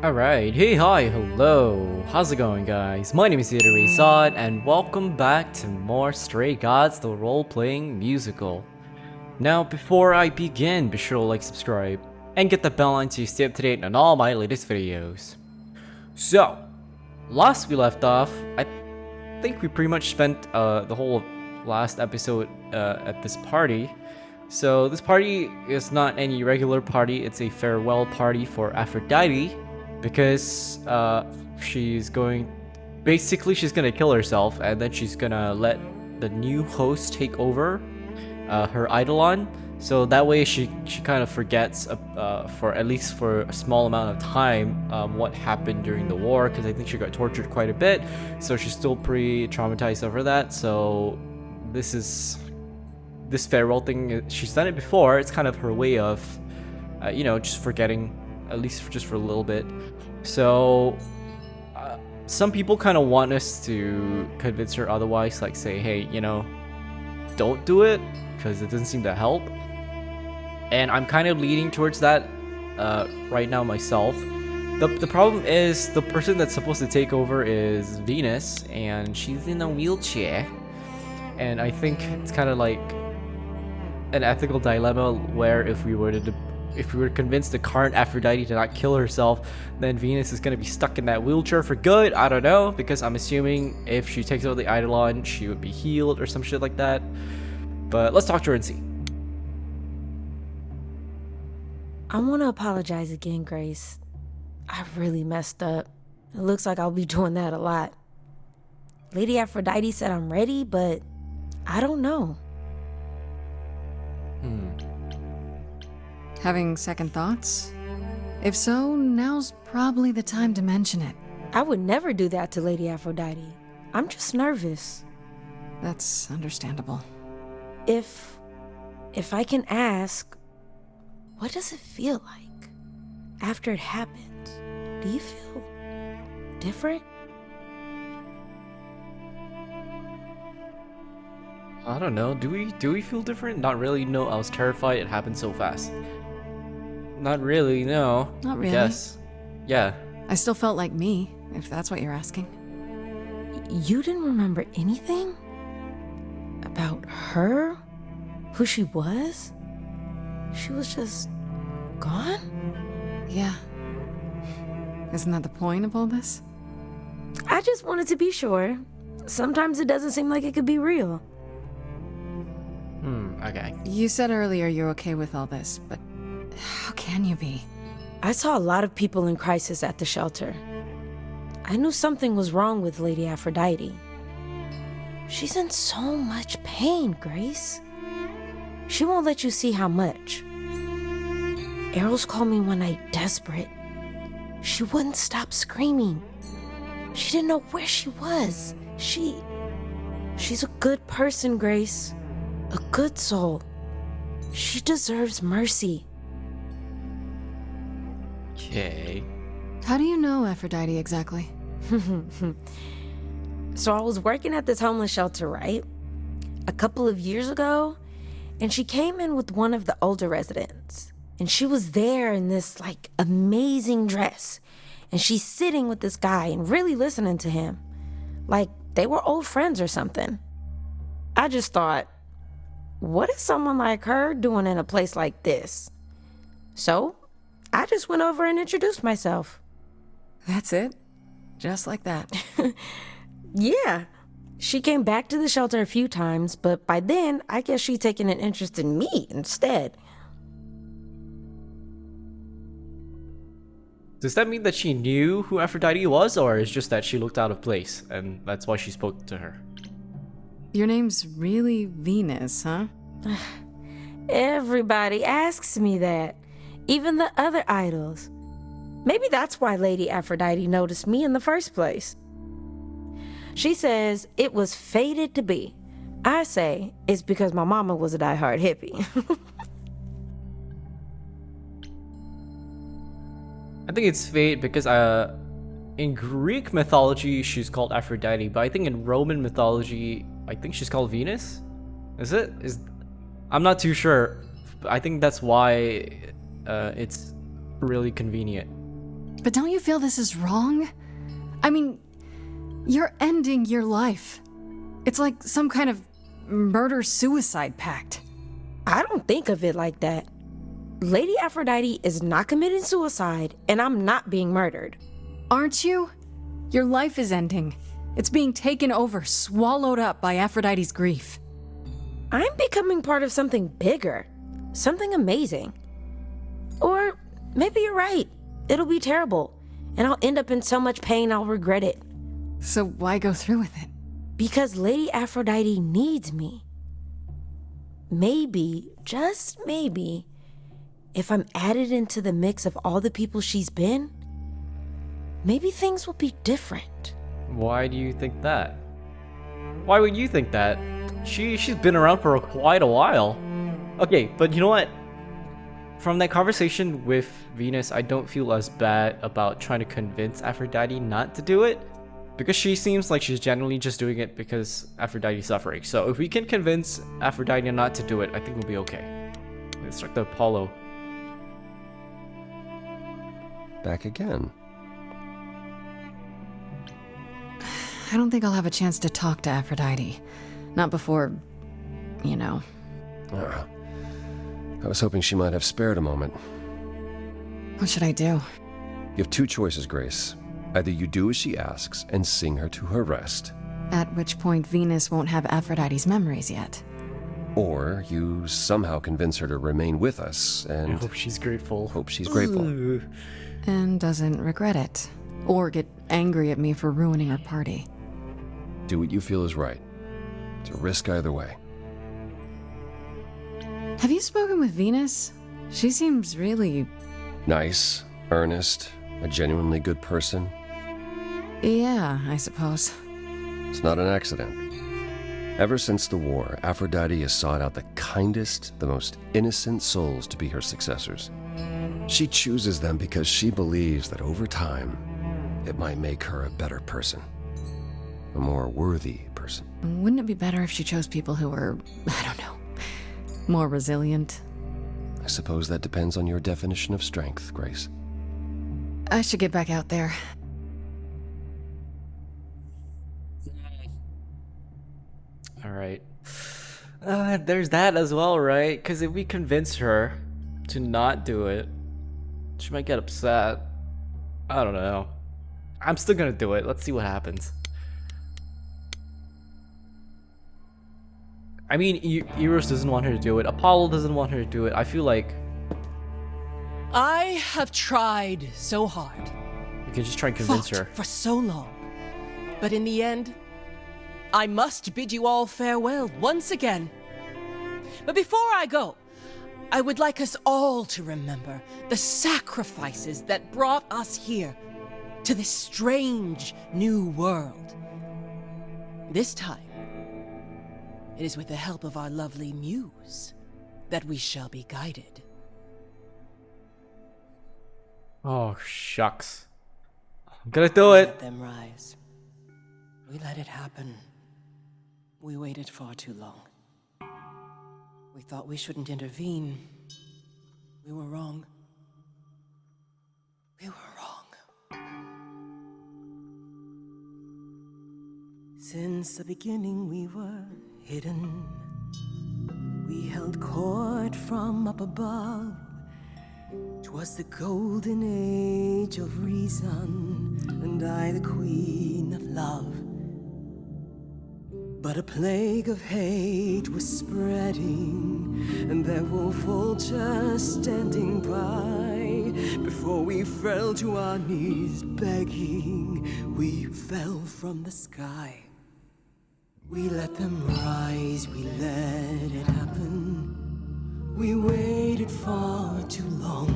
Alright, hey, hi, hello, how's it going guys? My name is ZetaRayZod and welcome back to more Stray Gods, the role-playing musical. Now, before I begin, be sure to like, subscribe, and get the bell on to stay up to date on all my latest videos. So, last we left off, I think we pretty much spent the whole last episode at this party. So this party is not any regular party, it's a farewell party for Aphrodite. Because she's gonna kill herself, and then she's gonna let the new host take over her eidolon, so that way she kind of forgets for at least for a small amount of time what happened during the war, because I think she got tortured quite a bit, so she's still pretty traumatized over that. So this farewell thing, she's done it before. It's kind of her way of just forgetting, at least just for a little bit. So some people kind of want us to convince her otherwise, like say, hey, don't do it, because it doesn't seem to help. And I'm kind of leaning towards that right now myself. The problem is the person that's supposed to take over is Venus, and she's in a wheelchair. And I think it's kind of like an ethical dilemma where if we were to convince the current Aphrodite to not kill herself, then Venus is going to be stuck in that wheelchair for good. I don't know, because I'm assuming if she takes over the eidolon, she would be healed or some shit like that. But let's talk to her and see. I want to apologize again, Grace. I really messed up. It looks like I'll be doing that a lot. Lady Aphrodite said I'm ready, but I don't know. Having second thoughts? If so, now's probably the time to mention it. I would never do that to Lady Aphrodite. I'm just nervous. That's understandable. If I can ask, what does it feel like after it happens? Do you feel different? I don't know. Do we feel different? Not really. No, I was terrified. It happened so fast. Not really. No. Not really. Yes. Yeah. I still felt like me, if that's what you're asking. You didn't remember anything? About her? Who she was? She was just gone? Yeah. Isn't that the point of all this? I just wanted to be sure. Sometimes it doesn't seem like it could be real. Okay. You said earlier you're okay with all this, but how can you be? I saw a lot of people in crisis at the shelter. I knew something was wrong with Lady Aphrodite. She's in so much pain, Grace. She won't let you see how much. Eros called me one night desperate. She wouldn't stop screaming. She didn't know where she was. She's a good person, Grace. A good soul. She deserves mercy. Okay. How do you know Aphrodite exactly? So I was working at this homeless shelter, right? A couple of years ago, and she came in with one of the older residents. And she was there in this, amazing dress. And she's sitting with this guy and really listening to him. Like they were old friends or something. I just thought, what is someone like her doing in a place like this? So, I just went over and introduced myself. That's it? Just like that? Yeah. She came back to the shelter a few times, but by then, I guess she'd taken an interest in me instead. Does that mean that she knew who Aphrodite was, or is just that she looked out of place, and that's why she spoke to her? Your name's really Venus, huh? Everybody asks me that. Even the other idols. Maybe that's why Lady Aphrodite noticed me in the first place. She says it was fated to be. I say it's because my mama was a diehard hippie. I think it's fate because in Greek mythology she's called Aphrodite, but I think in Roman mythology I think she's called Venus. I'm not too sure. I think that's why it's really convenient. But don't you feel this is wrong? I mean, you're ending your life. It's like some kind of murder-suicide pact. I don't think of it like that. Lady Aphrodite is not committing suicide, and I'm not being murdered. Aren't you? Your life is ending. It's being taken over, swallowed up by Aphrodite's grief. I'm becoming part of something bigger, something amazing. Or maybe you're right. It'll be terrible, and I'll end up in so much pain I'll regret it. So why go through with it? Because Lady Aphrodite needs me. Maybe, just maybe, if I'm added into the mix of all the people she's been, maybe things will be different. Why do you think that? Why would you think that? She's been around for quite a while. Okay, but you know what? From that conversation with Venus, I don't feel as bad about trying to convince Aphrodite not to do it, because she seems like she's genuinely just doing it because Aphrodite's suffering. So if we can convince Aphrodite not to do it, I think we'll be okay. Let's start the Apollo. Back again. I don't think I'll have a chance to talk to Aphrodite. Not before, you know. I was hoping she might have spared a moment. What should I do? You have two choices, Grace. Either you do as she asks and sing her to her rest, At which point Venus won't have Aphrodite's memories yet. or you somehow convince her to remain with us I and hope she's grateful. hope she's grateful. Ooh. And doesn't regret it. Or get angry at me for ruining her party. Do what you feel is right. It's a risk either way. Have you spoken with Venus? She seems really... Nice, earnest, a genuinely good person. Yeah, I suppose. It's not an accident. Ever since the war, Aphrodite has sought out the kindest, the most innocent souls to be her successors. She chooses them because she believes that over time, it might make her a better person. A more worthy person. Wouldn't it be better if she chose people who were, I don't know, more resilient? I suppose that depends on your definition of strength, Grace. I should get back out there. Alright. There's that as well, right? Because if we convince her to not do it, she might get upset. I don't know. I'm still gonna do it. Let's see what happens. I mean, Eros doesn't want her to do it. Apollo doesn't want her to do it. I feel like I have tried so hard, we can just try and convince fought her. for so long. But in the end, I must bid you all farewell once again. But before I go, I would like us all to remember the sacrifices that brought us here to this strange new world. This time, it is with the help of our lovely muse that we shall be guided. Oh, shucks. I'm gonna do Let it. them rise. We let it happen. We waited far too long. We thought we shouldn't intervene. We were wrong. We were wrong. Since the beginning we were hidden. We held court from up above. 'Twas the golden age of reason, and I the queen of love. But a plague of hate was spreading, and there were vultures standing by. Before we fell to our knees begging, we fell from the sky. We let them rise, we let it happen. We waited far too long.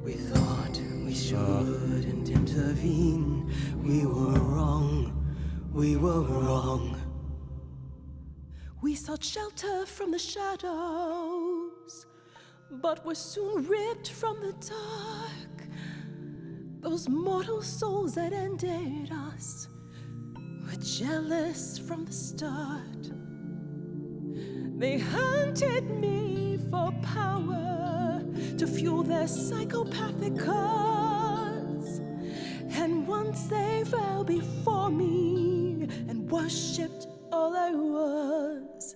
We thought we shouldn't intervene. We were wrong. We were wrong. We sought shelter from the shadows, but were soon ripped from the dark. Those mortal souls that ended us were jealous from the start. They hunted me for power to fuel their psychopathic cause. since they fell before me and worshipped all I was.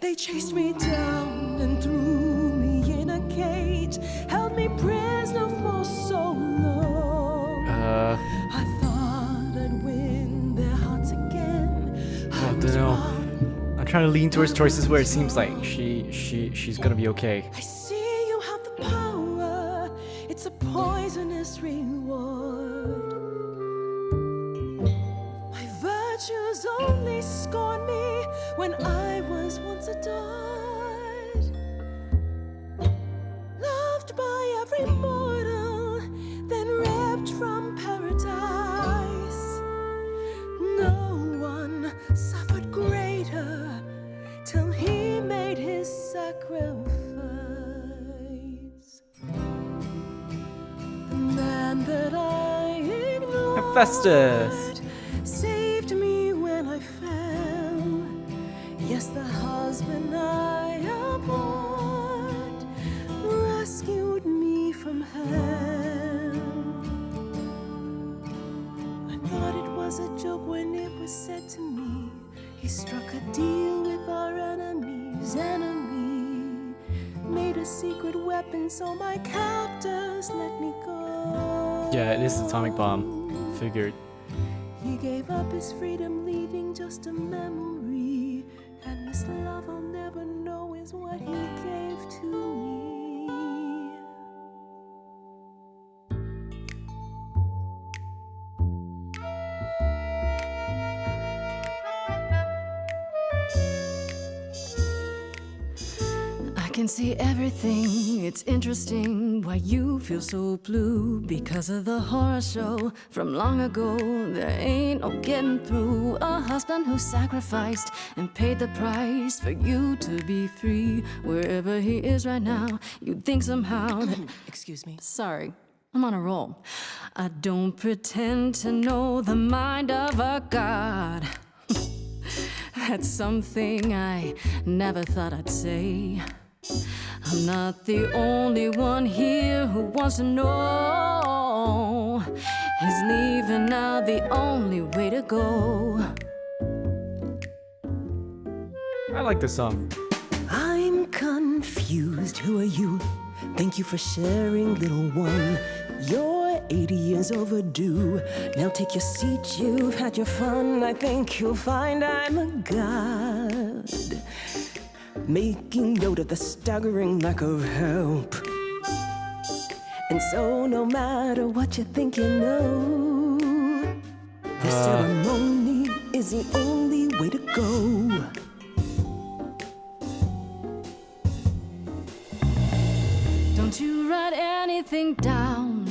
They chased me down and threw me in a cage, held me prisoner for so long. I thought I'd win their hearts again. I don't know. I'm trying to lean towards choices where it seems like she's gonna be okay. I see you have the power. It's a poisonous reward. My virtues only scorn me when I was once adored, loved by every mortal, then ripped from paradise. No one suffered greater till he made his sacrifice. The man that I ignored Hephaestus. saved me when I fell. Yes, the husband I abhorred rescued me from hell. I thought it was a joke when it was said to me. He struck a deal with our enemy's enemy, made a secret weapon so my captors let me go. Yeah, it is atomic bomb. Figured. He gave up his freedom, leaving just a memory. And this love I'll never know is what he gave to me. I can see everything, it's interesting why you feel so blue. Because of the horror show from long ago, there ain't no getting through. A husband who sacrificed and paid the price for you to be free. Wherever he is right now, you'd think somehow that... Excuse me. Sorry, I'm on a roll. I don't pretend to know the mind of a god. That's something I never thought I'd say. I'm not the only one here who wants to know. Is leaving now the only way to go? I like this song. I'm confused. Who are you? Thank you for sharing, little one. You're 80 years overdue. Now take your seat, you've had your fun. I think you'll find I'm a god, making note of the staggering lack of help. And so no matter what you think you know, the ceremony is the only way to go. Don't you write anything down?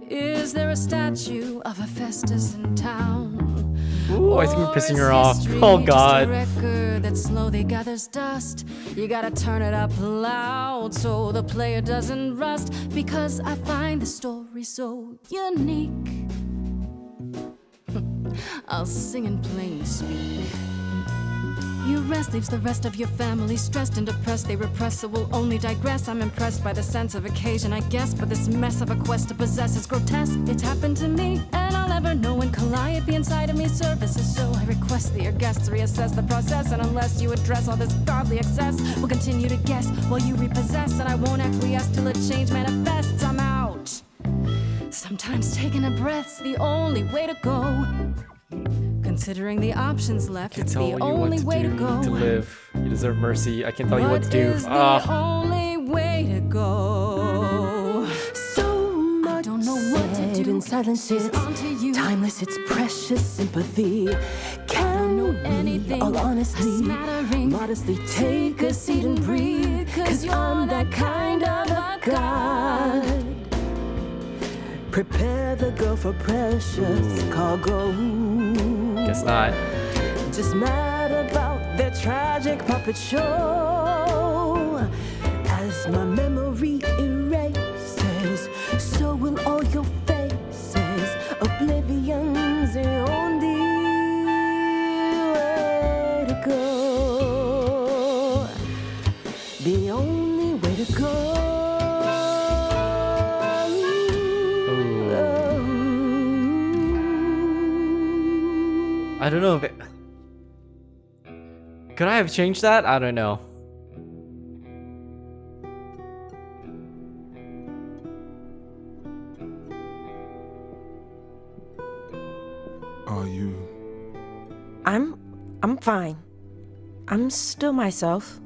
Is there a statue of Hephaestus in town? Ooh, I think we're pissing her Or is off. history Oh just god. a record that slowly gathers dust? You gotta turn it up loud so the player doesn't rust. Because I find the story so unique, I'll sing in plain speak. Your rest leaves the rest of your family stressed and depressed. They repress, so will only digress. I'm impressed by the sense of occasion, I guess. But this mess of a quest to possess is grotesque. It's happened to me, and I'll never know when calliope inside of me surfaces. So I request that your guests reassess the process. And unless you address all this godly excess, we'll continue to guess while you repossess. And I won't acquiesce till a change manifests. I'm out. Sometimes taking a breath's the only way to go. Considering the options left, Can't it's tell the you only what to way do to go. to live. You deserve mercy. I can't tell you what to do. Is the only way to go? So much Don't know what to said do. in silence, She's it's onto you. timeless, it's precious sympathy. Can know we, anything. all honestly, A smattering. modestly take a seat and breathe? 'Cause I'm that kind of a god. Prepare the girl for precious cargo. Guess not. Just mad about their tragic puppet show. As my memory erases, so will all your faces. Oblivion's the only way to go. The only way to go. I don't know if it... Could I have changed that? I don't know. Are you... I'm fine. I'm still myself.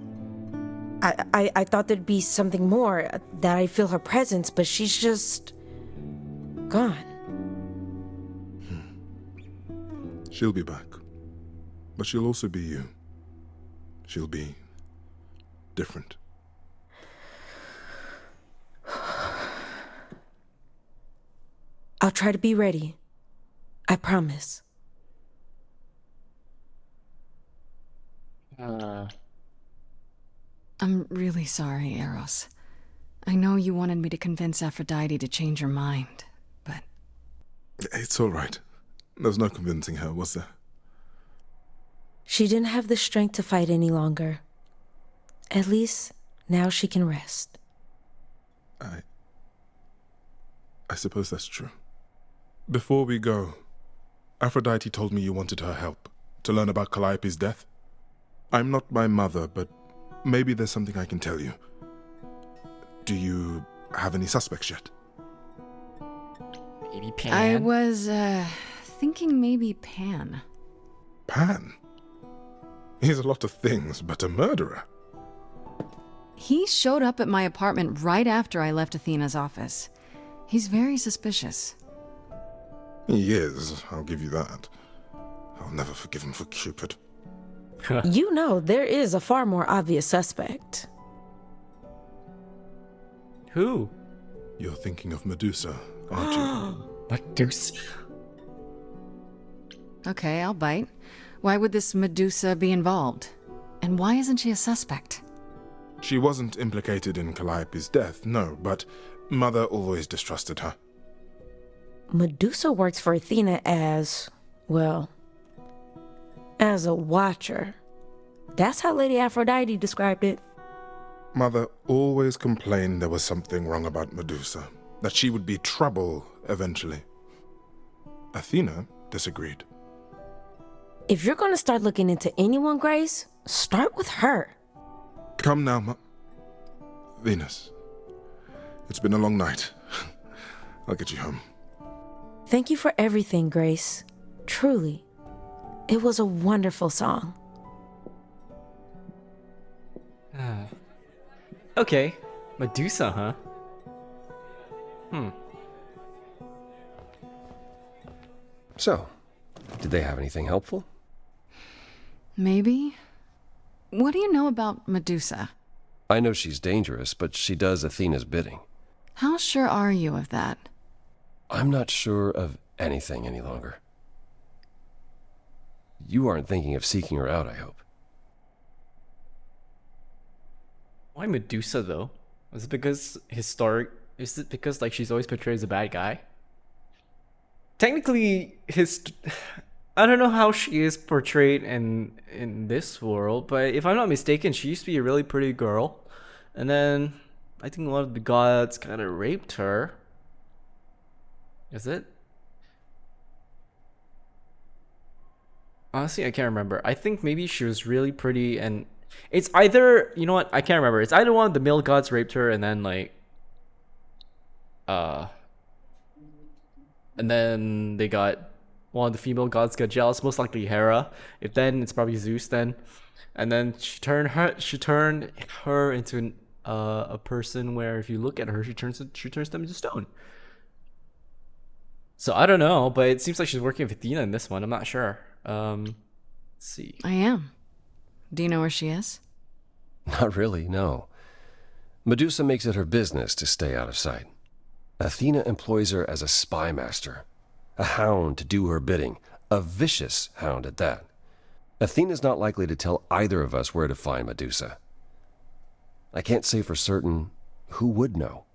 I thought there'd be something more, that I feel her presence, but she's just gone. She'll be back. But she'll also be you. She'll be different. I'll try to be ready. I promise. I'm really sorry, Eros. I know you wanted me to convince Aphrodite to change her mind, but... It's all right. There's no convincing her, was there? She didn't have the strength to fight any longer. At least, now she can rest. I suppose that's true. Before we go, Aphrodite told me you wanted her help to learn about Calliope's death. I'm not my mother, but maybe there's something I can tell you. Do you have any suspects yet? Maybe Pan? I was, thinking maybe Pan. Pan? He's a lot of things, but a murderer. He showed up at my apartment right after I left Athena's office. He's very suspicious. He is, I'll give you that. I'll never forgive him for Cupid. You know, there is a far more obvious suspect. Who? You're thinking of Medusa, aren't you? Medusa. Okay, I'll bite. Why would this Medusa be involved? And why isn't she a suspect? She wasn't implicated in Calliope's death, no, but Mother always distrusted her. Medusa works for Athena as, well, as a watcher. That's how Lady Aphrodite described it. Mother always complained there was something wrong about Medusa, that she would be trouble eventually. Athena disagreed. If you're gonna start looking into anyone, Grace, start with her. Come now, Venus. It's been a long night. I'll get you home. Thank you for everything, Grace. Truly. It was a wonderful song. Okay. Medusa, huh? So, did they have anything helpful? Maybe? What do you know about Medusa? I know she's dangerous, but she does Athena's bidding. How sure are you of that? I'm not sure of anything any longer. You aren't thinking of seeking her out, I hope. Why Medusa though? Is it because is it because like she's always portrayed as a bad guy? Technically, I don't know how she is portrayed in this world, but if I'm not mistaken, she used to be a really pretty girl, and then I think a lot of the gods kind of raped her. Is it? Honestly, I can't remember. I think maybe she was really pretty, and it's either, you know what? I can't remember. It's either one of the male gods raped her, and then like, and then they got one of the female gods got jealous, most likely Hera. If then, it's probably Zeus then, and then she turned her into a person where if you look at her, she turns them into stone. So I don't know, but it seems like she's working with Athena in this one. I'm not sure. Let's see. I am. Do you know where she is? Not really, no. Medusa makes it her business to stay out of sight. Athena employs her as a spy master, a hound to do her bidding, a vicious hound at that. Athena's not likely to tell either of us where to find Medusa. I can't say for certain who would know.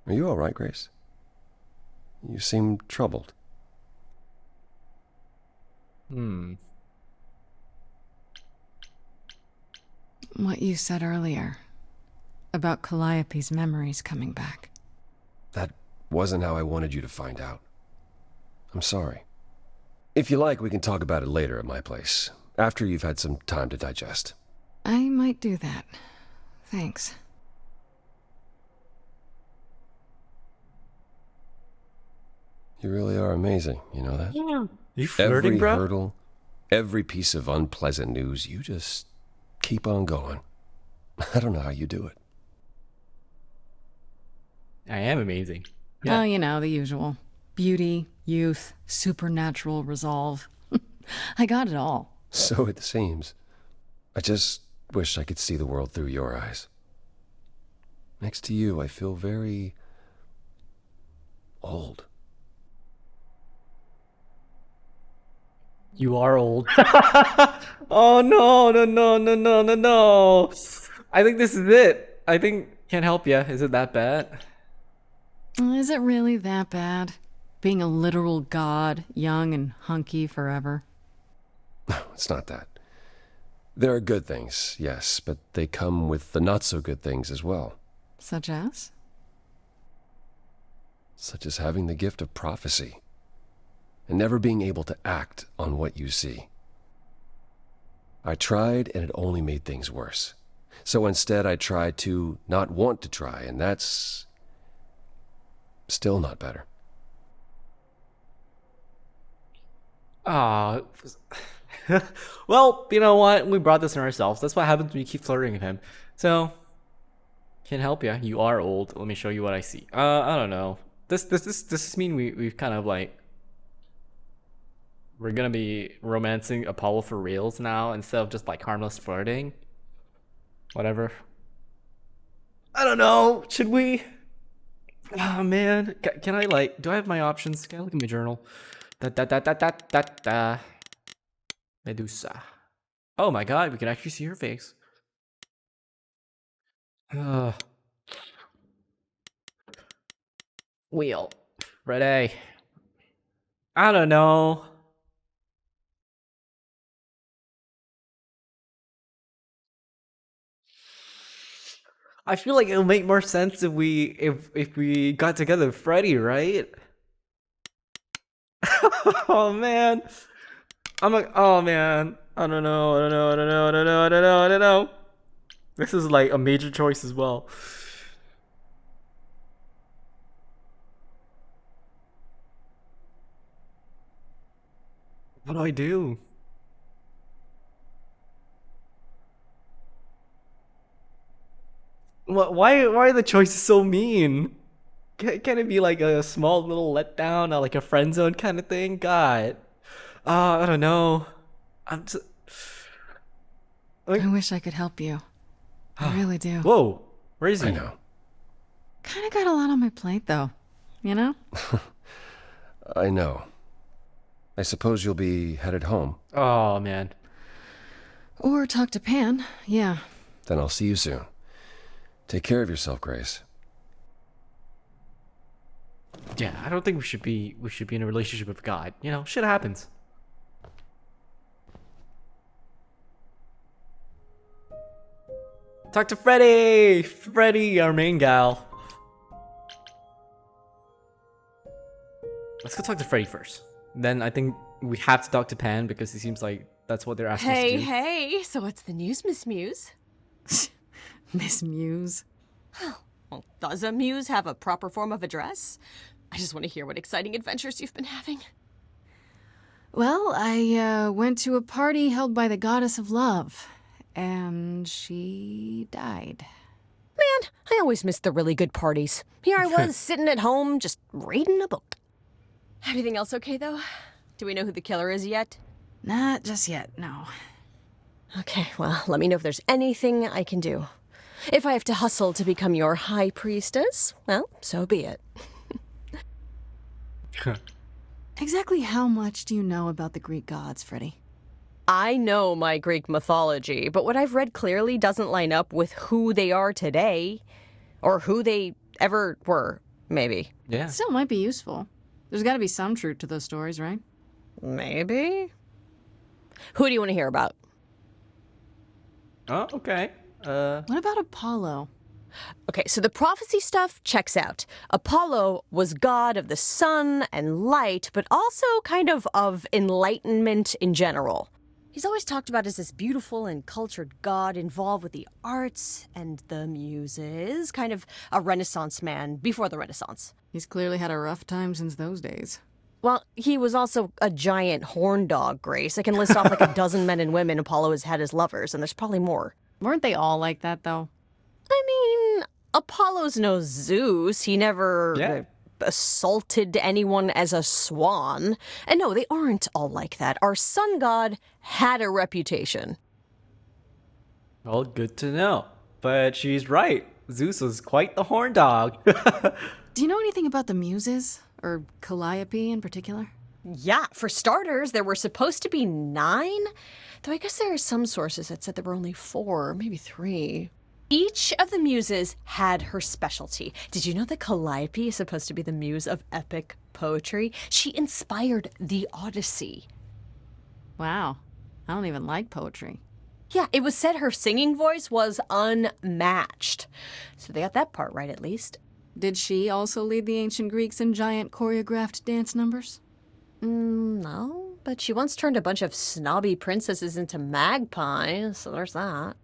Are you all right, Grace? You seem troubled. What you said earlier about Calliope's memories coming back. That wasn't how I wanted you to find out. I'm sorry. If you like, we can talk about it later at my place, after you've had some time to digest. I might do that. Thanks. You really are amazing, you know that? Yeah. You flirting, Every bro? hurdle, every piece of unpleasant news, you just keep on going. I don't know how you do it. I am amazing. Oh, you know, the usual. Beauty, youth, supernatural resolve. I got it all. So it seems. I just wish I could see the world through your eyes. Next to you, I feel very old. You are old. Oh no, no, no, no, no, no, no. I think this is it. I think can't help ya. Is it that bad? Is it really that bad? Being a literal god, young and hunky forever? No, it's not that. There are good things, yes, but they come with the not-so-good things as well. Such as? Such as having the gift of prophecy, and never being able to act on what you see. I tried, and it only made things worse. So instead, I tried to not want to try, and that's still not better. Ah. Well, you know what? We brought this on ourselves. That's what happens when you keep flirting with him. So, can't help ya. You are old. Let me show you what I see. I don't know. This mean we've kind of like we're gonna be romancing Apollo for reals now instead of just like harmless flirting. Whatever. I don't know. Should we? Oh man, can I like? Do I have my options? Can I look at my journal? Da. Medusa. Oh my god, we can actually see her face. Wheel. Ready. I don't know. I feel like it'll make more sense if we got together with Freddy, right? Oh man. I'm like, oh man. I don't know. This is like a major choice as well. What do I do? Why are the choices so mean? Can it be like a small little letdown or like a friend zone kind of thing? God. I don't know. I'm just... I wish I could help you. I really do. Whoa. Where is he? I know. Kinda got a lot on my plate, though. You know? I know. I suppose you'll be headed home. Oh, man. Or talk to Pan. Yeah. Then I'll see you soon. Take care of yourself, Grace. Yeah, I don't think we should be in a relationship with God. You know, shit happens. Talk to Freddy! Freddy, our main gal. Let's go talk to Freddy first. Then I think we have to talk to Pan because it seems like that's what they're asking us to do. Hey, so what's the news, Miss Muse? Miss Muse. Well, does a muse have a proper form of address? I just want to hear what exciting adventures you've been having. Well, I went to a party held by the goddess of love, and she died. Man, I always miss the really good parties. Here I was, sitting at home, just reading a book. Everything else okay, though? Do we know who the killer is yet? Not just yet, no. Okay, well, let me know if there's anything I can do. If I have to hustle to become your high priestess, well, so be it. Exactly how much do you know about the Greek gods, Freddy? I know my Greek mythology, but what I've read clearly doesn't line up with who they are today. Or who they ever were, maybe. Yeah. Still might be useful. There's gotta be some truth to those stories, right? Maybe? Who do you want to hear about? Oh, okay. What about Apollo? Okay, so the prophecy stuff checks out. Apollo was god of the sun and light, but also kind of enlightenment in general. He's always talked about as this beautiful and cultured god involved with the arts and the muses, kind of a Renaissance man before the Renaissance. He's clearly had a rough time since those days. Well, he was also a giant horn dog, Grace. I can list off like a dozen men and women Apollo has had as lovers, and there's probably more. Weren't they all like that, though? I mean, Apollo's no Zeus. He never assaulted anyone as a swan. And no, they aren't all like that. Our sun god had a reputation. Well, good to know. But she's right. Zeus was quite the horn dog. Do you know anything about the muses? Or Calliope in particular? Yeah, for starters, there were supposed to be 9. Though I guess there are some sources that said there were only 4, maybe 3. Each of the muses had her specialty. Did you know that Calliope is supposed to be the muse of epic poetry? She inspired the Odyssey. Wow. I don't even like poetry. Yeah, it was said her singing voice was unmatched. So they got that part right, at least. Did she also lead the ancient Greeks in giant choreographed dance numbers? No, but she once turned a bunch of snobby princesses into magpies, so there's that.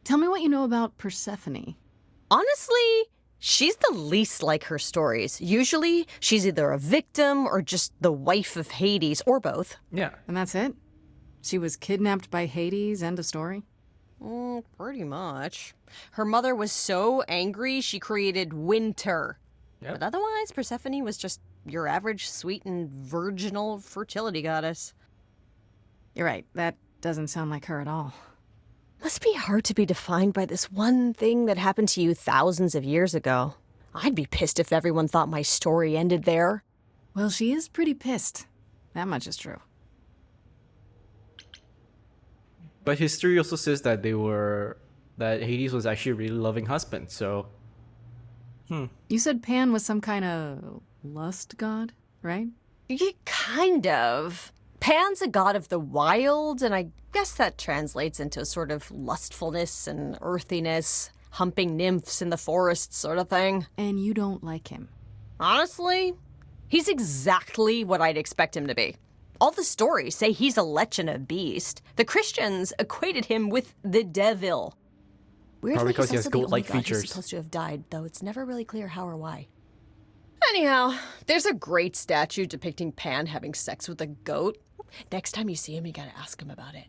Tell me what you know about Persephone. Honestly, she's the least like her stories. Usually, she's either a victim or just the wife of Hades, or both. Yeah. And that's it? She was kidnapped by Hades, end of story? Pretty much. Her mother was so angry, she created winter. Yep. But otherwise, Persephone was just your average sweet and virginal fertility goddess. You're right, that doesn't sound like her at all. Must be hard to be defined by this one thing that happened to you thousands of years ago. I'd be pissed if everyone thought my story ended there. Well, she is pretty pissed. That much is true. But history also says that that Hades was actually a really loving husband, so... You said Pan was some kind of lust god, right? Yeah, kind of. Pan's a god of the wild, and I guess that translates into a sort of lustfulness and earthiness, humping nymphs in the forest sort of thing. And you don't like him. Honestly, he's exactly what I'd expect him to be. All the stories say he's a lech and a beast. The Christians equated him with the devil. Weirdly, Probably because he he's has also the only goat-like god who's features. supposed to have died, though it's never really clear how or why. Anyhow, there's a great statue depicting Pan having sex with a goat. Next time you see him, you gotta ask him about it.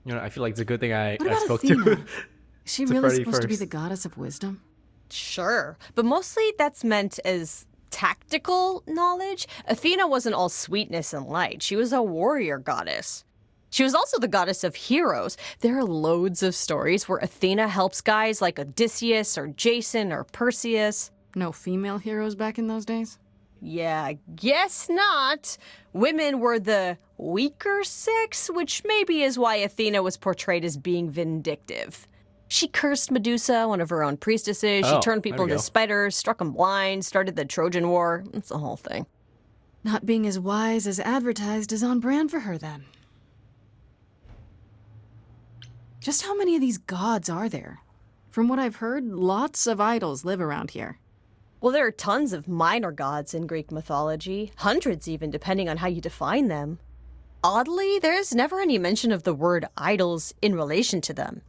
You know, I feel like it's a good thing I What about spoke Athena? to. Is she to really Freddie supposed to be first. the goddess of wisdom? Sure, but mostly that's meant as tactical knowledge. Athena wasn't all sweetness and light. She was a warrior goddess. She was also the goddess of heroes. There are loads of stories where Athena helps guys like Odysseus or Jason or Perseus. No female heroes back in those days? Yeah, guess not. Women were the weaker sex, which maybe is why Athena was portrayed as being vindictive. She cursed Medusa, one of her own priestesses. She Oh, turned people there we into go. spiders, struck them blind, started the Trojan War. It's the whole thing. Not being as wise as advertised is on brand for her, then. Just how many of these gods are there? From what I've heard, lots of idols live around here. Well, there are tons of minor gods in Greek mythology, hundreds even, depending on how you define them. Oddly, there's never any mention of the word idols in relation to them.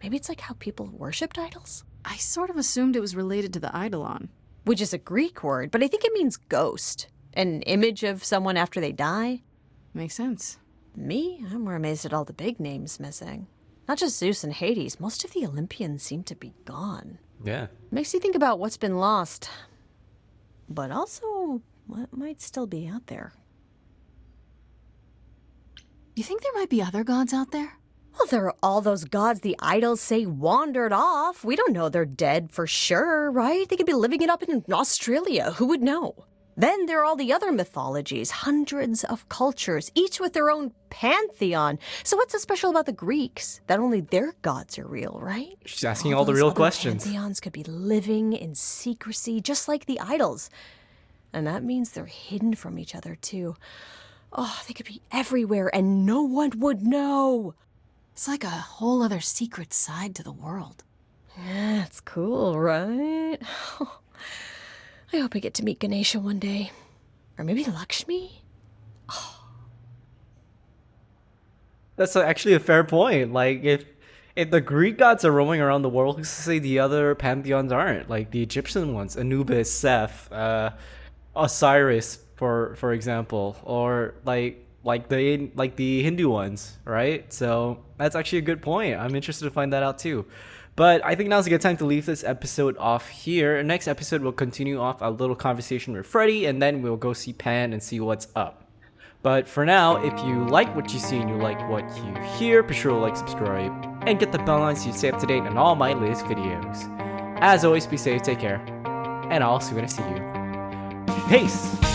Maybe it's like how people worshipped idols? I sort of assumed it was related to the eidolon. Which is a Greek word, but I think it means ghost. An image of someone after they die. Makes sense. Me, I'm more amazed at all the big names missing. Not just Zeus and Hades, most of the Olympians seem to be gone. Yeah. Makes you think about what's been lost. But also, what might still be out there. You think there might be other gods out there? Well, there are all those gods the idols say wandered off. We don't know they're dead for sure, right? They could be living it up in Australia. Who would know? Then there are all the other mythologies, hundreds of cultures, each with their own pantheon. So what's so special about the Greeks? That only their gods are real, right? She's asking all the real those other questions. Pantheons could be living in secrecy, just like the idols. And that means they're hidden from each other, too. Oh, they could be everywhere and no one would know. It's like a whole other secret side to the world. Yeah, it's cool, right? I hope I get to meet Ganesha one day. Or maybe Lakshmi? That's actually a fair point. Like, if the Greek gods are roaming around the world, who's to say the other pantheons aren't? Like the Egyptian ones, Anubis, Seth, Osiris, for example, or like the Hindu ones, right? So that's actually a good point. I'm interested to find that out too. But I think now's a good time to leave this episode off here. Next episode, we'll continue off a little conversation with Freddy, and then we'll go see Pan and see what's up. But for now, if you like what you see and you like what you hear, be sure to like, subscribe, and get the bell on so you stay up to date on all my latest videos. As always, be safe, take care, and I'll see you when I see you. Peace!